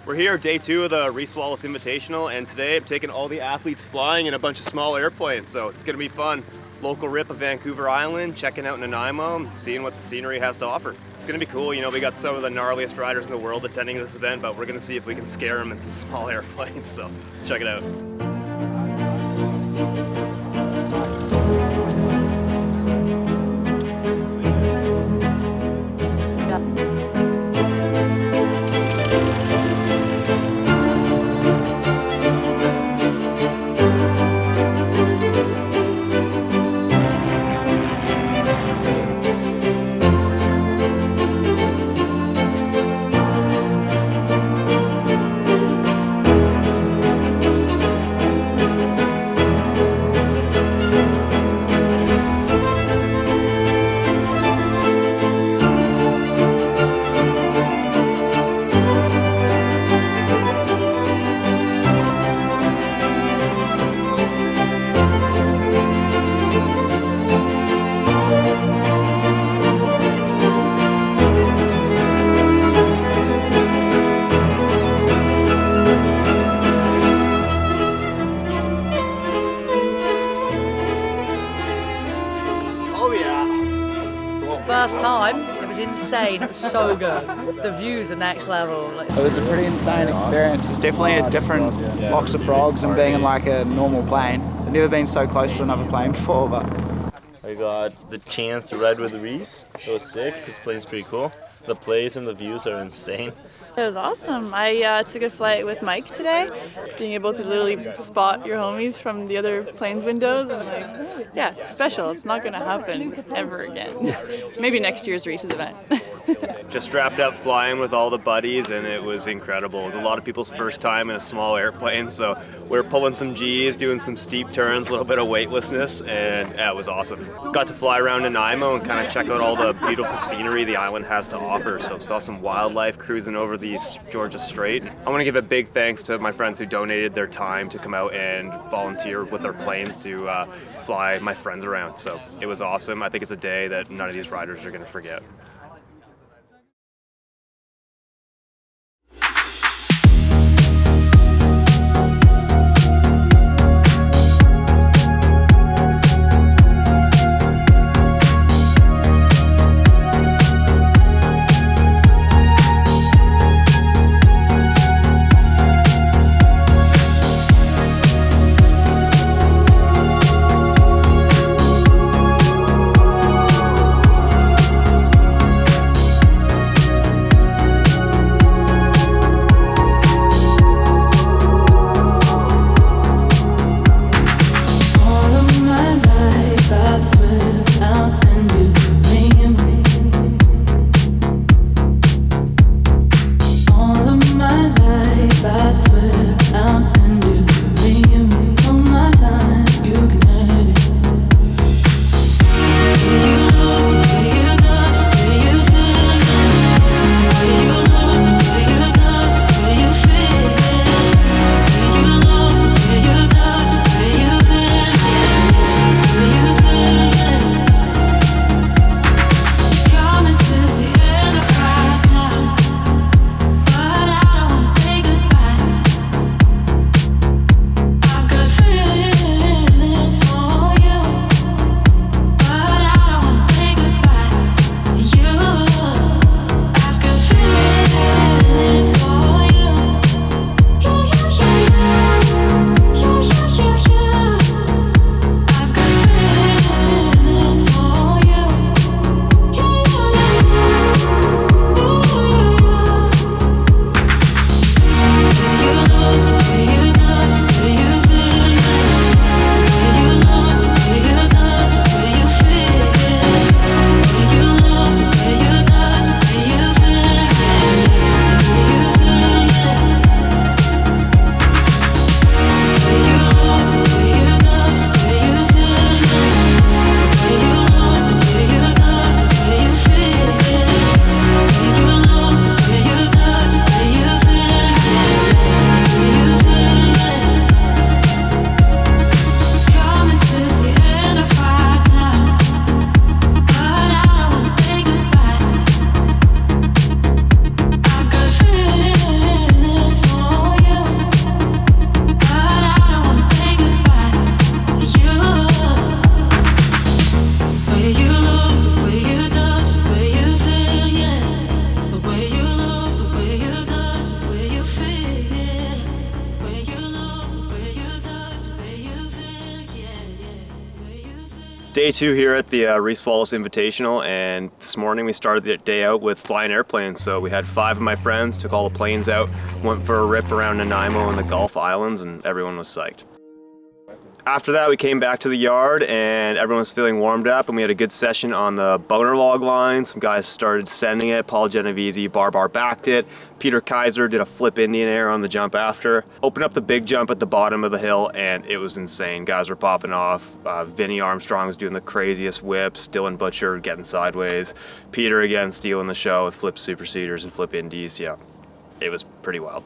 We're here, day 2 of the Wallace Invitational, and today I'm taking all the athletes flying in a bunch of small airplanes, so it's gonna be fun. Local rip of Vancouver Island, checking out Nanaimo, seeing what the scenery has to offer. It's gonna be cool, you know, we got some of the gnarliest riders in the world attending this event, but we're gonna see if we can scare them in some small airplanes, so let's check it out. First time, it was insane. It was so good. The views are next level. It was a pretty insane experience. It's definitely a different box of frogs and being in like a normal plane. I've never been so close to another plane before, but I got the chance to ride with Reese. It was sick. This plane's pretty cool. The place and the views are insane. It was awesome. I took a flight with Mike today. Being able to literally spot your homies from the other plane's windows, and like, yeah, it's special. It's not going to happen ever again. Maybe next year's Reese's event. Just strapped up flying with all the buddies, and it was incredible. It was a lot of people's first time in a small airplane, so we were pulling some G's, doing some steep turns, a little bit of weightlessness, and yeah, it was awesome. Got to fly around Nanaimo and kind of check out all the beautiful scenery the island has to offer. So saw some wildlife cruising over the Georgia Strait. I want to give a big thanks to my friends who donated their time to come out and volunteer with their planes to fly my friends around. So it was awesome. I think it's a day that none of these riders are going to forget. Day 2 here at the Wallace Invitational, and this morning we started the day out with flying airplanes. So we had 5 of my friends, took all the planes out, went for a rip around Nanaimo and the Gulf Islands, and everyone was psyched. After that, we came back to the yard and everyone was feeling warmed up, and we had a good session on the boner log line. Some guys started sending it. Paul Genovese bar backed it. Peter Kaiser did a flip Indian air on the jump after. Opened up the big jump at the bottom of the hill, and it was insane. Guys were popping off. Vinny Armstrong was doing the craziest whips. Dillon Butcher getting sideways. Peter again stealing the show with flip superseders and flip indies. Yeah, it was pretty wild.